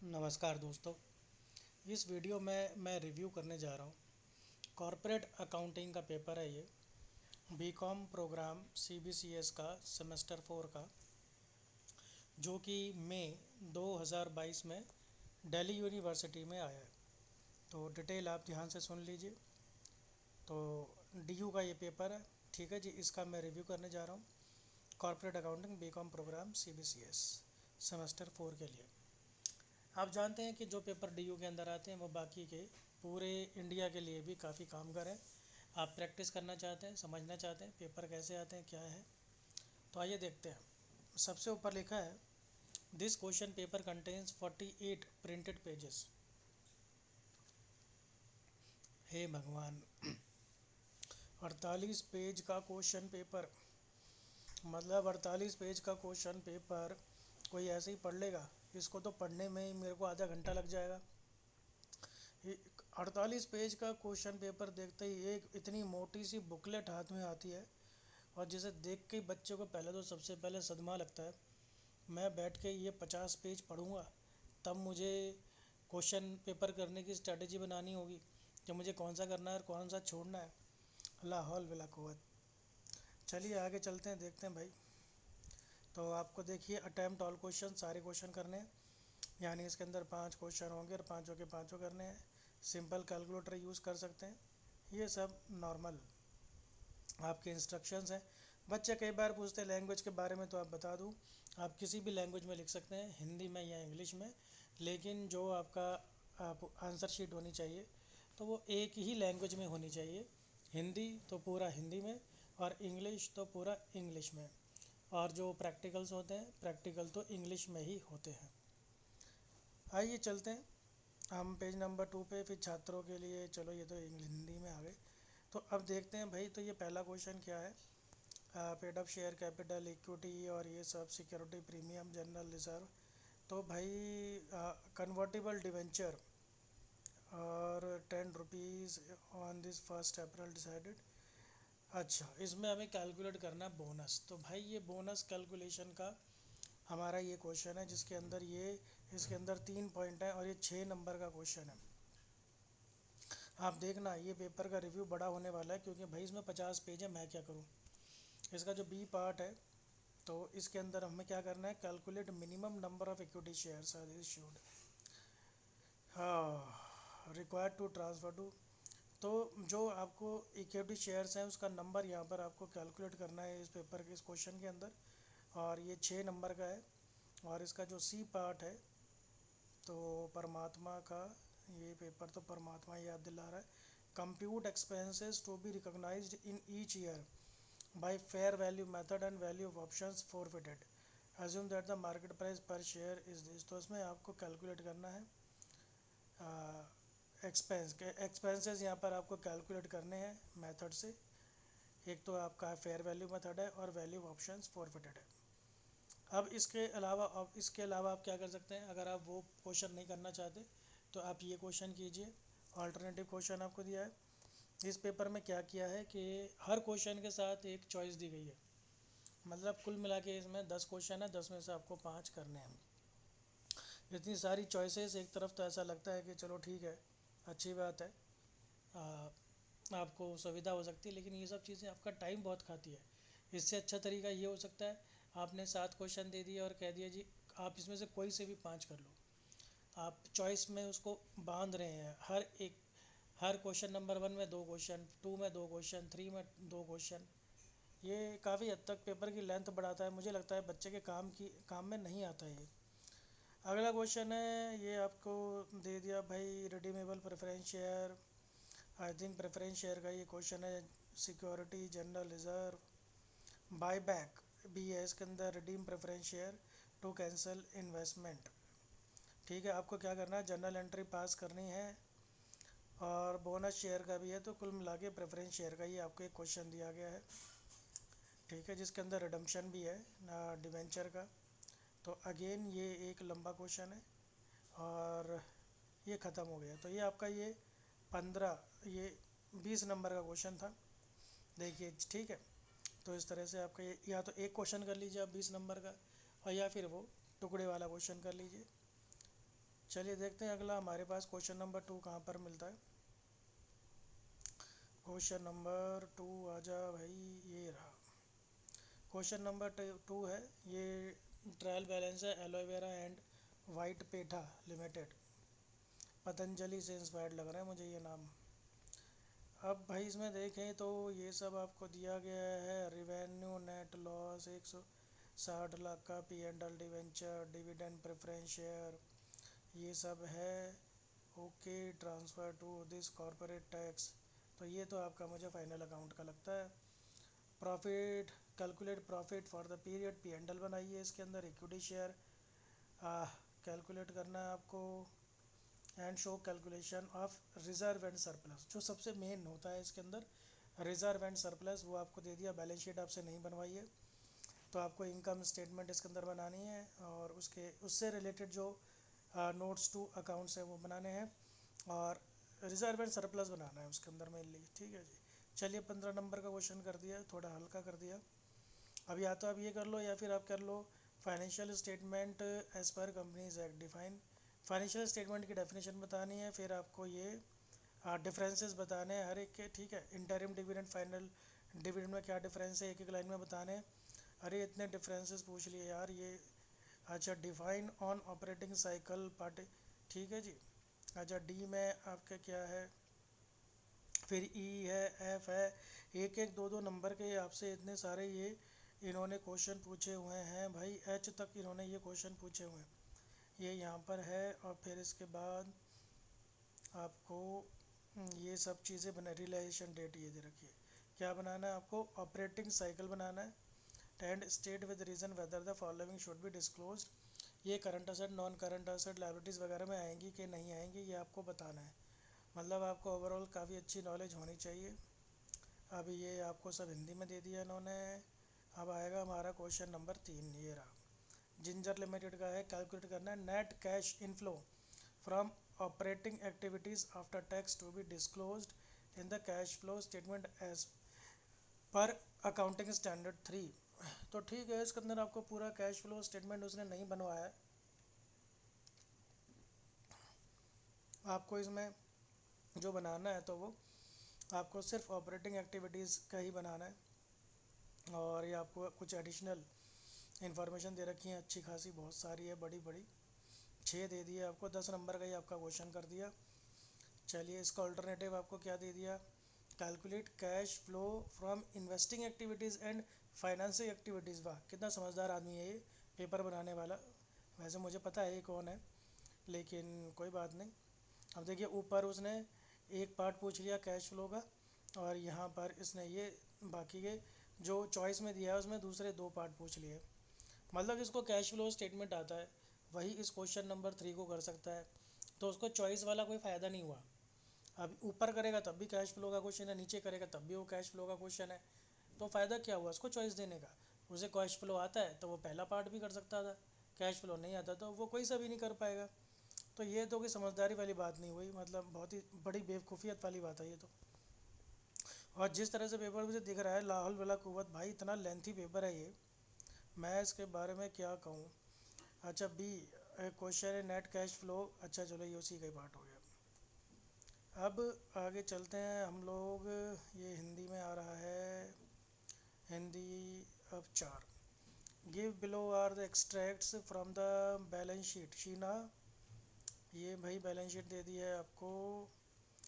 नमस्कार दोस्तों। इस वीडियो में मैं रिव्यू करने जा रहा हूँ। कॉर्पोरेट अकाउंटिंग का पेपर है ये, बीकॉम प्रोग्राम CBCS का सेमेस्टर 4 का, जो कि मई 2022 में दिल्ली यूनिवर्सिटी में आया है। तो डिटेल आप ध्यान से सुन लीजिए। तो DU का ये पेपर है, ठीक है जी। इसका मैं रिव्यू करने जा रहा हूँ। Corporate accounting BCom program CBCS semester 4 के लिए। आप जानते हैं कि जो पेपर DU के अंदर आते हैं वो बाकी के पूरे इंडिया के लिए भी काफ़ी कामगार हैं। आप प्रैक्टिस करना चाहते हैं, समझना चाहते हैं पेपर कैसे आते हैं, क्या है, तो आइए देखते हैं। सबसे ऊपर लिखा है, this question paper contains 48 printed pages. हे भगवान, 48 पेज का क्वेश्चन पेपर, मतलब 48 पेज का क्वेश्चन पेपर कोई ऐसे ही पढ़ लेगा? इसको तो पढ़ने में ही मेरे को आधा घंटा लग जाएगा। 48 पेज का क्वेश्चन पेपर देखते ही एक इतनी मोटी सी बुकलेट हाथ में आती है, और जिसे देख के बच्चे को पहले तो सबसे पहले सदमा लगता है। मैं बैठ के ये 50 पेज पढ़ूंगा, तब मुझे क्वेश्चन पेपर करने की स्ट्रेटजी बनानी होगी कि मुझे कौन सा करना है और कौन सा छोड़ना है। ला हौल वला कुव्वत। चलिए आगे चलते हैं, देखते हैं भाई। तो आपको देखिए, अटैम्प्ट ऑल क्वेश्चन, सारे क्वेश्चन करने हैं, यानी इसके अंदर 5 क्वेश्चन होंगे और पाँचों के पाँचों करने हैं। सिंपल कैलकुलेटर यूज़ कर सकते हैं। ये सब नॉर्मल आपके इंस्ट्रक्शंस हैं। बच्चे कई बार पूछते हैं लैंग्वेज के बारे में, तो आप बता दूं, आप किसी भी लैंग्वेज में लिख सकते हैं, हिंदी में या इंग्लिश में, लेकिन जो आपका आप आंसर शीट होनी चाहिए तो वो एक ही लैंग्वेज में होनी चाहिए। हिंदी तो पूरा हिंदी में, और इंग्लिश तो पूरा इंग्लिश में, और जो प्रैक्टिकल्स होते हैं प्रैक्टिकल तो इंग्लिश में ही होते हैं। आइए चलते हैं हम पेज नंबर 2 पे। फिर छात्रों के लिए, चलो ये तो हिंदी में आ गए। तो अब देखते हैं भाई, तो ये पहला क्वेश्चन क्या है? Paid up share capital, equity और ये सब, सिक्योरिटी प्रीमियम, जनरल रिजर्व। तो भाई कन्वर्टिबल डिवेंचर और 10 rupees on this 1 April decided. अच्छा, इसमें हमें कैलकुलेट करना है बोनस। तो भाई ये बोनस कैलकुलेशन का हमारा ये क्वेश्चन है, जिसके अंदर ये, इसके अंदर 3 पॉइंट है और ये 6 नंबर का क्वेश्चन है। आप देखना, ये पेपर का रिव्यू बड़ा होने वाला है, क्योंकि भाई इसमें 50 पेज है, मैं क्या करूँ। इसका जो बी पार्ट है, तो इसके अंदर हमें क्या करना है, calculate minimum number of equity shares are issued, हाँ, रिक्वायर्ड टू ट्रांसफर टू। तो जो आपको इक्विटी शेयर्स हैं उसका नंबर यहाँ पर आपको कैलकुलेट करना है इस पेपर के, इस क्वेश्चन के अंदर, और ये 6 नंबर का है। और इसका जो सी पार्ट है, तो परमात्मा का, ये पेपर तो परमात्मा याद दिला रहा है। Compute expenses to be recognised in each year by fair value method and value of options forfeited, assume that the market price per share is this। तो इसमें आपको कैलकुलेट करना है एक्सपेंसेस यहाँ पर आपको कैलकुलेट करने हैं मेथड से। एक तो आपका फेयर वैल्यू मेथड है और वैल्यू ऑप्शंस फॉरफिटेड है। अब इसके अलावा आप क्या कर सकते हैं, अगर आप वो क्वेश्चन नहीं करना चाहते तो आप ये क्वेश्चन कीजिए। ऑल्टरनेटिव क्वेश्चन आपको दिया है। इस पेपर में क्या किया है कि हर क्वेश्चन के साथ एक चॉइस दी गई है, मतलब कुल मिला के इसमें 10 क्वेश्चन है, 10 में से आपको 5 करने हैं। इतनी सारी चॉइसेस एक तरफ तो ऐसा लगता है कि चलो ठीक है, अच्छी बात है, आ, आपको सुविधा हो सकती है, लेकिन ये सब चीज़ें आपका टाइम बहुत खाती है। इससे अच्छा तरीका ये हो सकता है, आपने 7 क्वेश्चन दे दिए और कह दिया जी आप इसमें से कोई से भी 5 कर लो। आप चॉइस में उसको बांध रहे हैं, हर क्वेश्चन नंबर 1 में 2 क्वेश्चन, 2 में 2 क्वेश्चन, 3 में 2 क्वेश्चन। ये काफ़ी हद तक पेपर की लेंथ बढ़ाता है, मुझे लगता है बच्चे के काम में नहीं आता है ये। अगला क्वेश्चन है, ये आपको दे दिया भाई, redeemable preference share. I think preference share का ये क्वेश्चन है। Security, general reserve, buy back भी है इसके अंदर, redeem preference share to cancel investment. ठीक है, आपको क्या करना है, जनरल एंट्री पास करनी है, और बोनस शेयर का भी है। तो कुल मिला के प्रेफरेंस शेयर का ही आपको एक क्वेश्चन दिया गया है, ठीक है, जिसके अंदर रिडम्पशन भी है ना, डिवेंचर का। तो अगेन ये एक लंबा क्वेश्चन है, और ये ख़त्म हो गया। तो ये आपका ये 20 नंबर का क्वेश्चन था, देखिए, ठीक है। तो इस तरह से आपका ये, या तो एक क्वेश्चन कर लीजिए आप 20 नंबर का, और या फिर वो टुकड़े वाला क्वेश्चन कर लीजिए। चलिए देखते हैं अगला हमारे पास क्वेश्चन नंबर 2 कहाँ पर मिलता है। क्वेश्चन नंबर 2 आजा भाई, ये रहा। क्वेश्चन नंबर 2 है ये। ट्रायल बैलेंस है aloe vera and white petha limited. Patanjali से इंस्पायर्ड लग रहा है मुझे ये नाम। अब भाई इसमें देखें तो ये सब आपको दिया गया है। रिवेन्यू नेट लॉस 160 लाख का, P and L debenture, dividend preference share, ये सब है। Okay, transfer to this corporate tax, तो ये तो आपका मुझे फाइनल अकाउंट का लगता है। Profit, calculate profit for the period, P and L बनाइए इसके अंदर। इक्विटी शेयर कैलकुलेट करना है आपको। And show calculation of reserve and surplus, जो सबसे मेन होता है इसके अंदर रिजर्व एंड सरप्लस, वो आपको दे दिया। बैलेंस शीट आपसे नहीं बनवाई है, तो आपको इनकम स्टेटमेंट इसके अंदर बनानी है, और उसके उससे रिलेटेड जो नोट्स टू अकाउंट्स है वो बनाने हैं, और रिजर्व एंड सरप्लस बनाना है उसके अंदर मेनली। ठीक है जी। चलिए 15 नंबर का क्वेश्चन कर दिया, थोड़ा हल्का कर दिया। अब या तो आप ये कर लो या फिर आप कर लो financial statement as per companies act define. Financial statement की डेफिनेशन बतानी है, फिर आपको ये डिफरेंसेस बताने हैं हर एक के। ठीक है, इंटरिम डिविडेंड, फाइनल डिविडेंड में क्या डिफरेंस है, एक एक लाइन में बताने हैं। अरे इतने डिफरेंसेस पूछ लिए यार ये। अच्छा, define on operating cycle party. ठीक है जी। अच्छा, डी में आपका क्या है, फिर ई है, एफ है। एक एक दो दो नंबर के आपसे इतने सारे ये इन्होंने क्वेश्चन पूछे हुए हैं भाई, एच तक इन्होंने ये क्वेश्चन पूछे हुए हैं। ये यहाँ पर है, और फिर इसके बाद आपको ये सब चीज़ें बना। रियलाइजेशन डेट ये दे रखी है। क्या बनाना है आपको, ऑपरेटिंग साइकिल बनाना है। And state with reason whether the following should be disclose. ये current asset, non current asset, liabilities वगैरह में आएंगी कि नहीं आएंगी, ये आपको बताना है। मतलब आपको ओवरऑल काफ़ी अच्छी नॉलेज होनी चाहिए। अब ये आपको सब हिंदी में दे दिया इन्होंने। अब आएगा हमारा क्वेश्चन नंबर 3, ये रहा। जिंजर लिमिटेड का है, कैलकुलेट करना है net cash inflow from operating activities after tax to be disclosed in the cash flow statement as per accounting standard 3। तो ठीक है, इसके अंदर आपको पूरा कैश फ्लो स्टेटमेंट उसने नहीं बनवाया है। आपको इसमें जो बनाना है तो वो आपको सिर्फ ऑपरेटिंग एक्टिविटीज़ का ही बनाना है। और ये आपको कुछ एडिशनल इन्फॉर्मेशन दे रखी है अच्छी खासी, बहुत सारी है, बड़ी बड़ी। 6 दे दिए आपको, 10 नंबर का ही आपका क्वेश्चन कर दिया। चलिए इसका ऑल्टरनेटिव आपको क्या दे दिया, calculate cash flow from investing activities and financing activities. वाह, कितना समझदार आदमी है ये पेपर बनाने वाला। वैसे मुझे पता है ये कौन है, लेकिन कोई बात नहीं। अब देखिए ऊपर उसने एक पार्ट पूछ लिया कैश फ्लो का, और यहाँ पर इसने ये बाकी के जो चॉइस में दिया है उसमें दूसरे 2 पार्ट पूछ लिए। मतलब जिसको कैश फ्लो स्टेटमेंट आता है वही इस क्वेश्चन नंबर 3 को कर सकता है, तो उसको चॉइस वाला कोई फ़ायदा नहीं हुआ। अब ऊपर करेगा तब भी कैश फ्लो का क्वेश्चन है, नीचे करेगा तब भी वो कैश फ्लो का क्वेश्चन है, तो फ़ायदा क्या हुआ उसको चॉइस देने का। उसे कैश फ्लो आता है तो वो पहला पार्ट भी कर सकता था, कैश फ्लो नहीं आता तो वो कोई सा भी नहीं कर पाएगा। तो ये तो कोई समझदारी वाली बात नहीं हुई, मतलब बहुत ही बड़ी बेवकूफ़ियत वाली बात है ये तो। और जिस तरह से पेपर मुझे दिख रहा है, लाहौल वाला कुवत भाई, इतना लेंथी पेपर है ये, मैं इसके बारे में क्या कहूँ। अच्छा, बी क्वेश्चन है नेट कैश फ्लो। अच्छा चलो, ये उसी का ही पार्ट हो गया। अब आगे चलते हैं हम लोग। ये हिंदी में आ रहा है, हिंदी। अब 4, give below are the extracts from the balance sheet. Sheena, ये भाई बैलेंस शीट दे दी है आपको।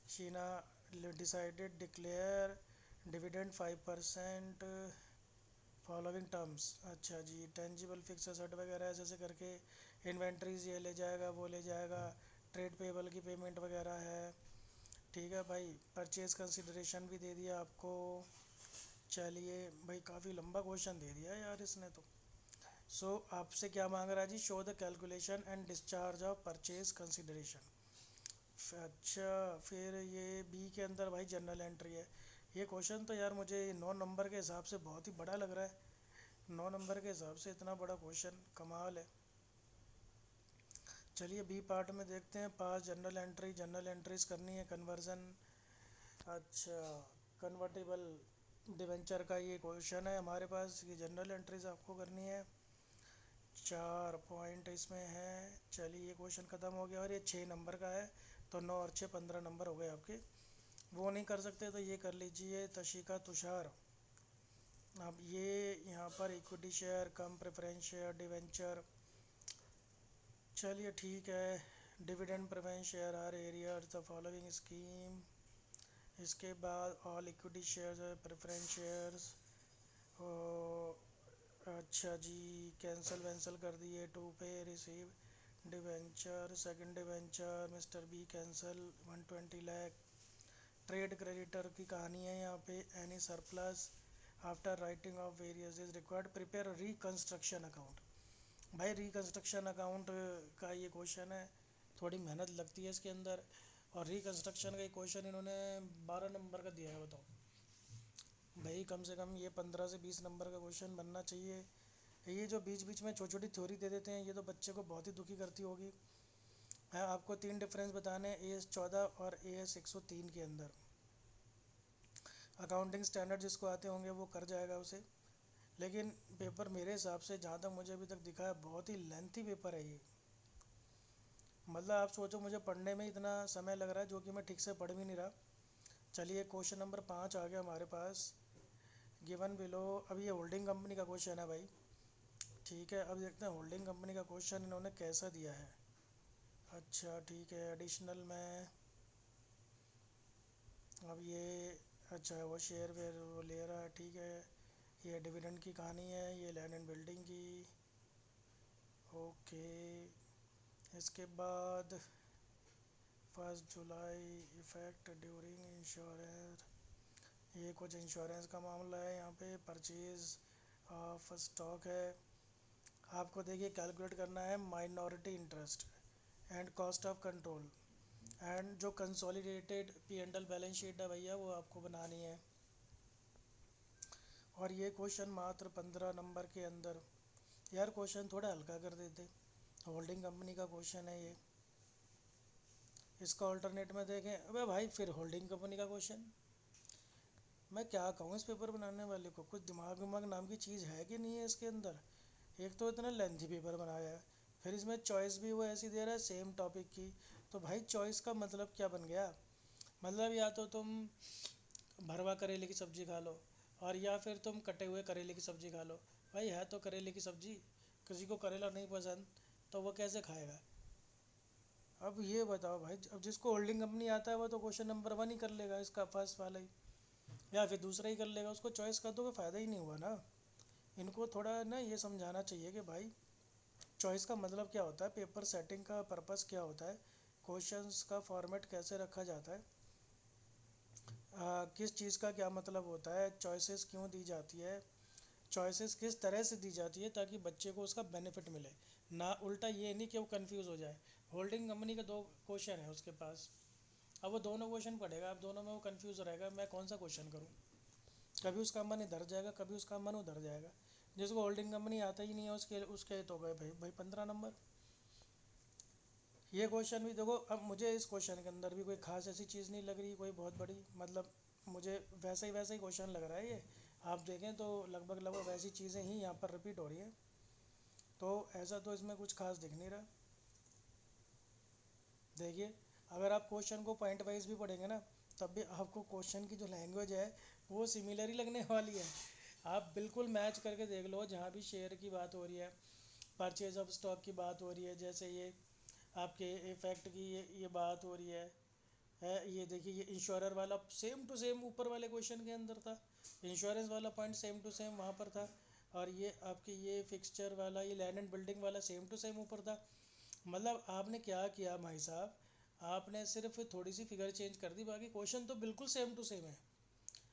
Sheena decided declare dividend 5% following terms. अच्छा जी, टेंजिबल फिक्स एसेट वगैरह ऐसे ऐसे करके, इन्वेंट्रीज ये ले जाएगा वो ले जाएगा, ट्रेड पेबल की पेमेंट वगैरह है। ठीक है भाई, परचेज कंसिडरेशन भी दे दिया आपको। चलिए भाई, काफ़ी लंबा क्वेश्चन दे दिया यार इसने तो। सो आपसे क्या मांग रहा है जी, show the calculation and discharge of purchase consideration. अच्छा, फिर ये बी के अंदर भाई जनरल एंट्री है। ये क्वेश्चन तो यार मुझे 9 नंबर के हिसाब से बहुत ही बड़ा लग रहा है। 9 नंबर के हिसाब से इतना बड़ा क्वेश्चन, कमाल है। चलिए बी पार्ट में देखते हैं। पास जनरल एंट्री, जनरल एंट्रीज करनी है, कन्वर्जन। अच्छा, कन्वर्टेबल डिवेंचर का ये क्वेश्चन है हमारे पास, ये जनरल एंट्रीज आपको करनी है। 4 पॉइंट इसमें है। चलिए ये क्वेश्चन ख़त्म हो गया और ये 6 नंबर का है, तो 9 और 6 15 नंबर हो गए आपके। वो नहीं कर सकते तो ये कर लीजिए, तशिका तुषार। अब ये यहाँ पर equity share cum preference share debenture, चलिए ठीक है। Dividend preference share are arrear the following scheme. इसके बाद all equity shares preference shares, अच्छा जी कैंसिल वैंसिल कर दिए। To pay receive debenture, second debenture mister B cancel 120 lakh. Trade creditor की कहानी है यहाँ पे। Any surplus after writing off various is required prepare reconstruction account. भाई रिकंस्ट्रक्शन अकाउंट का ये क्वेश्चन है, थोड़ी मेहनत लगती है इसके अंदर। और रिकंस्ट्रक्शन का ये क्वेश्चन इन्होंने 12 नंबर का दिया है, बताओ भाई। कम से कम ये 15 से 20 नंबर का क्वेश्चन बनना चाहिए। ये जो बीच बीच में छोटी छोटी थ्योरी दे देते हैं, ये तो बच्चे को बहुत ही दुखी करती होगी। है आपको 3 डिफरेंस बताने हैं AS 14 और AS 103 के अंदर। अकाउंटिंग स्टैंडर्ड जिसको आते होंगे वो कर जाएगा उसे। लेकिन पेपर मेरे हिसाब से जहाँ तक मुझे अभी तक दिखा है, बहुत ही लेंथी पेपर है ये। मतलब आप सोचो, मुझे पढ़ने में इतना समय लग रहा है जो कि मैं ठीक से पढ़ भी नहीं रहा। चलिए क्वेश्चन नंबर 5 आ गया हमारे पास। गिवन बिलो, अब ये होल्डिंग कंपनी का क्वेश्चन है भाई। ठीक है, अब देखते हैं होल्डिंग कंपनी का क्वेश्चन इन्होंने कैसा दिया है। अच्छा ठीक है, एडिशनल में अब ये, अच्छा वो शेयर वेयर वो ले रहा है, ठीक है। ये डिविडेंड की कहानी है, ये लैंड एंड बिल्डिंग की, ओके। इसके बाद 1 जुलाई इफ़ेक्ट ड्यूरिंग इंश्योरेंस, ये कुछ इंश्योरेंस का मामला है यहाँ पे। परचेज ऑफ स्टॉक है। आपको देखिए कैलकुलेट करना है minority interest and cost of control, and जो कंसोलिडेटेड P&L बैलेंस शीट है भैया, वो आपको बनानी है। और ये क्वेश्चन मात्र 15 नंबर के अंदर। यार क्वेश्चन थोड़ा हल्का कर देते, होल्डिंग कंपनी का क्वेश्चन है ये। इसका ऑल्टरनेट में देखें, अबे भाई फिर होल्डिंग कंपनी का क्वेश्चन। मैं क्या कहूँ इस पेपर बनाने वाले को, कुछ दिमाग विमाग नाम की चीज़ है कि नहीं है इसके अंदर। एक तो इतना लेंथी पेपर बनाया है, फिर इसमें चॉइस भी वो ऐसी दे रहा है सेम टॉपिक की। तो भाई चॉइस का मतलब क्या बन गया, मतलब या तो तुम भरवा करेले की सब्ज़ी खा लो, और या फिर तुम कटे हुए करेले की सब्ज़ी खा लो। भाई है तो करेले की सब्ज़ी, किसी को करेला नहीं पसंद तो वो कैसे खाएगा। अब ये बताओ भाई, अब जिसको होल्डिंग कंपनी आता है वो तो क्वेश्चन नंबर 1 ही कर लेगा, इसका फर्स्ट वाला ही, या फिर दूसरा ही कर लेगा। उसको चॉइस का तो कोई फ़ायदा ही नहीं हुआ ना। इनको थोड़ा ना ये समझाना चाहिए कि भाई चॉइस का मतलब क्या होता है, पेपर सेटिंग का पर्पस क्या होता है, क्वेश्चंस का फॉर्मेट कैसे रखा जाता है, किस चीज़ का क्या मतलब होता है, चॉइसेस क्यों दी जाती है, चॉइसेस किस तरह से दी जाती है ताकि बच्चे को उसका बेनिफिट मिले, ना उल्टा ये नहीं कि वो कंफ्यूज हो जाए। होल्डिंग कंपनी के 2 क्वेश्चन है उसके पास, अब वो दोनों क्वेश्चन पढ़ेगा, अब दोनों में वो कंफ्यूज रहेगा, मैं कौन सा क्वेश्चन करूँ। कभी उसका मन इधर जाएगा, कभी उसका मन उधर जाएगा। जिसको होल्डिंग कंपनी आता ही नहीं है उसके उसके तो गए भाई भाई 15 नंबर। ये क्वेश्चन भी देखो, अब मुझे इस क्वेश्चन के अंदर भी कोई खास ऐसी चीज़ नहीं लग रही कोई बहुत बड़ी, मतलब मुझे वैसा ही क्वेश्चन लग रहा है ये। आप देखें तो लगभग लगभग वैसी चीज़ें ही यहाँ पर रिपीट हो रही हैं, तो ऐसा तो इसमें कुछ खास दिख नहीं रहा। देखिए अगर आप क्वेश्चन को पॉइंट वाइज भी पढ़ेंगे ना, तब भी आपको क्वेश्चन की जो लैंग्वेज है वो सिमिलर ही लगने वाली है। आप बिल्कुल मैच करके देख लो, जहाँ भी शेयर की बात हो रही है, परचेज ऑफ स्टॉक की बात हो रही है, जैसे ये आपके इफेक्ट की ये बात हो रही है ये देखिए ये इंश्योरर वाला सेम टू सेम ऊपर वाले क्वेश्चन के अंदर था, इंश्योरेंस वाला पॉइंट सेम टू सेम वहाँ पर था। और ये आपके ये फिक्सचर वाला, ये लैंड एंड बिल्डिंग वाला सेम टू सेम ऊपर था। मतलब आपने क्या किया भाई साहब, आपने सिर्फ थोड़ी सी फिगर चेंज कर दी, बाकी क्वेश्चन तो बिल्कुल सेम टू सेम है।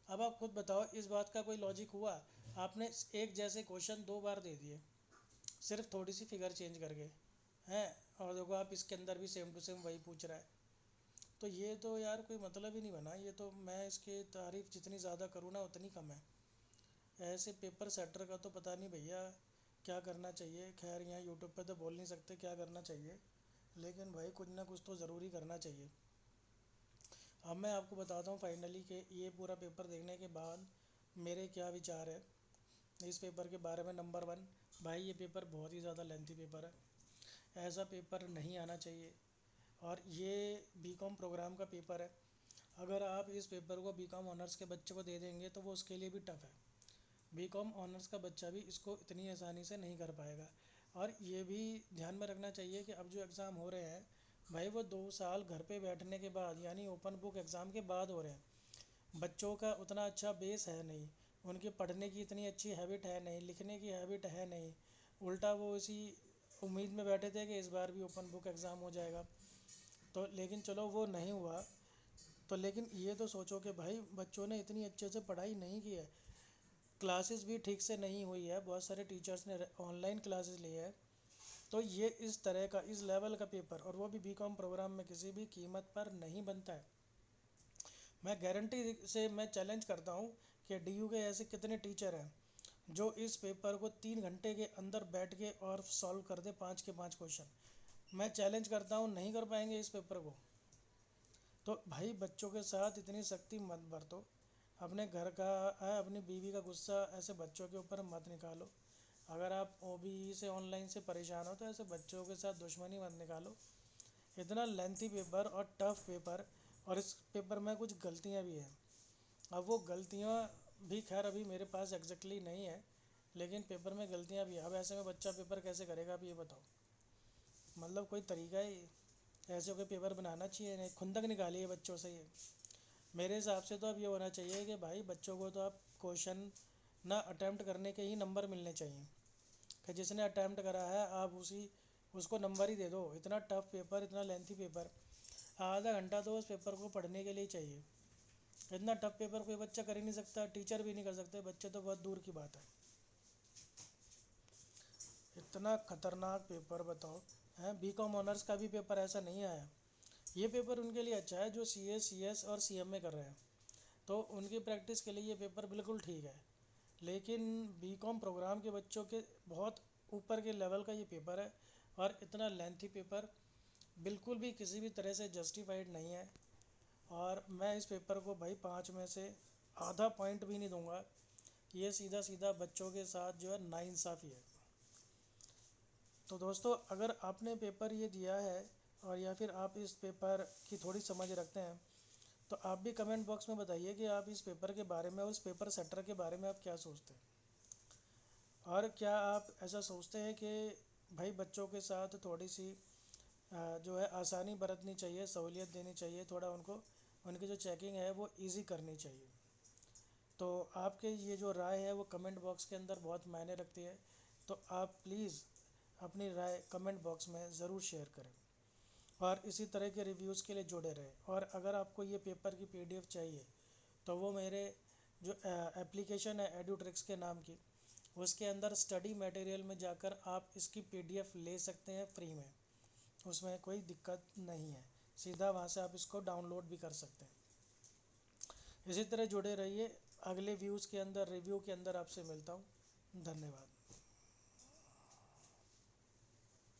अब आप खुद बताओ इस बात का कोई लॉजिक हुआ, आपने एक जैसे क्वेश्चन 2 बार दे दिए सिर्फ थोड़ी सी फिगर चेंज करके हैं, और देखो आप इसके अंदर भी सेम टू सेम वही पूछ रहा है। तो ये तो यार कोई मतलब ही नहीं बना, ये तो मैं इसकी तारीफ़ जितनी ज़्यादा करूँ ना उतनी कम है। ऐसे पेपर सेटर का तो पता नहीं भैया क्या करना चाहिए। खैर यहाँ यूट्यूब पे तो बोल नहीं सकते क्या करना चाहिए, लेकिन भाई कुछ ना कुछ तो ज़रूरी करना चाहिए। अब मैं आपको बताता हूँ फाइनली कि ये पूरा पेपर देखने के बाद मेरे क्या विचार है। इस पेपर के बारे में नंबर 1, भाई ये पेपर बहुत ही ज़्यादा लेंथी पेपर है, ऐसा पेपर नहीं आना चाहिए। और ये बीकॉम प्रोग्राम का पेपर है, अगर आप इस पेपर को बीकॉम ऑनर्स के बच्चे को दे देंगे तो वो उसके लिए भी टफ है। बीकॉम ऑनर्स का बच्चा भी इसको इतनी आसानी से नहीं कर पाएगा। और ये भी ध्यान में रखना चाहिए कि अब जो एग्ज़ाम हो रहे हैं भाई, वो 2 साल घर पे बैठने के बाद यानी ओपन बुक एग्ज़ाम के बाद हो रहे हैं। बच्चों का उतना अच्छा बेस है नहीं, उनकी पढ़ने की इतनी अच्छी हैबिट है नहीं, लिखने की हैबिट है नहीं, उल्टा वो इसी उम्मीद में बैठे थे कि इस बार भी ओपन बुक एग्ज़ाम हो जाएगा। तो लेकिन चलो वो नहीं हुआ। तो लेकिन ये तो सोचो कि भाई बच्चों ने इतनी अच्छे से पढ़ाई नहीं की है, क्लासेस भी ठीक से नहीं हुई है, बहुत सारे टीचर्स ने ऑनलाइन क्लासेस ली है। तो ये इस तरह का, इस लेवल का पेपर, और वो भी बीकॉम प्रोग्राम में, किसी भी कीमत पर नहीं बनता है। मैं गारंटी से मैं चैलेंज करता हूँ कि डीयू के ऐसे कितने टीचर हैं जो इस पेपर को 3 घंटे के अंदर बैठ के और सॉल्व कर दे 5 के 5 क्वेश्चन। मैं चैलेंज करता हूँ, नहीं कर पाएंगे इस पेपर को। तो भाई बच्चों के साथ इतनी सख्ती मत बरतो, अपने घर का अपनी बीवी का गुस्सा ऐसे बच्चों के ऊपर मत निकालो। अगर आप ओबीई से ऑनलाइन से परेशान हो तो ऐसे बच्चों के साथ दुश्मनी मत निकालो। इतना लेंथी पेपर और टफ पेपर, और इस पेपर में कुछ गलतियां भी हैं। अब वो गलतियां भी खैर अभी मेरे पास एग्जैक्टली नहीं है, लेकिन पेपर में गलतियां भी हैं। अब ऐसे में बच्चा पेपर कैसे करेगा, अब ये बताओ। मतलब कोई तरीका है ऐसे कोई पेपर बनाना चाहिए, नहीं खुंदक निकाली है बच्चों से ये। मेरे हिसाब से तो अब ये होना चाहिए कि भाई बच्चों को तो आप क्वेश्चन ना अटैम्प्ट करने के ही नंबर मिलने चाहिए, कि जिसने अटैम्प्ट करा है आप उसी उसको नंबर ही दे दो। इतना टफ पेपर, इतना लेंथी पेपर, आधा घंटा तो उस पेपर को पढ़ने के लिए चाहिए। इतना टफ पेपर कोई बच्चा कर ही नहीं सकता, टीचर भी नहीं कर सकते, बच्चे तो बहुत दूर की बात है। इतना खतरनाक पेपर बताओ। हैं, बीकॉम ऑनर्स का भी पेपर ऐसा नहीं आया। ये पेपर उनके लिए अच्छा है जो सीएस और सीएमए कर रहे हैं, तो उनकी प्रैक्टिस के लिए ये पेपर बिल्कुल ठीक है। लेकिन बीकॉम प्रोग्राम के बच्चों के बहुत ऊपर के लेवल का ये पेपर है, और इतना लेंथी पेपर बिल्कुल भी किसी भी तरह से जस्टिफाइड नहीं है। और मैं इस पेपर को भाई 5 में से आधा पॉइंट भी नहीं दूंगा। ये सीधा सीधा बच्चों के साथ जो है नाइंसाफ़ी है। तो दोस्तों, अगर आपने पेपर ये दिया है और या फिर आप इस पेपर की थोड़ी समझ रखते हैं, तो आप भी कमेंट बॉक्स में बताइए कि आप इस पेपर के बारे में और इस पेपर सेटर के बारे में आप क्या सोचते हैं। और क्या आप ऐसा सोचते हैं कि भाई बच्चों के साथ थोड़ी सी जो है आसानी बरतनी चाहिए, सहूलियत देनी चाहिए, थोड़ा उनको उनकी जो चेकिंग है वो इजी करनी चाहिए। तो आपके ये जो राय है वो कमेंट बॉक्स के अंदर बहुत मायने रखती है। तो आप प्लीज़ अपनी राय कमेंट बॉक्स में ज़रूर शेयर करें, और इसी तरह के रिव्यूज़ के लिए जुड़े रहें। और अगर आपको ये पेपर की पीडीएफ चाहिए तो वो मेरे जो एप्लीकेशन है एडुट्रिक्स के नाम की, उसके अंदर स्टडी मटेरियल में जाकर आप इसकी पीडीएफ ले सकते हैं फ्री में, उसमें कोई दिक्कत नहीं है। सीधा वहाँ से आप इसको डाउनलोड भी कर सकते हैं। इसी तरह जुड़े रहिए। अगले व्यूज़ के अंदर, रिव्यू के अंदर आपसे मिलता हूँ। धन्यवाद।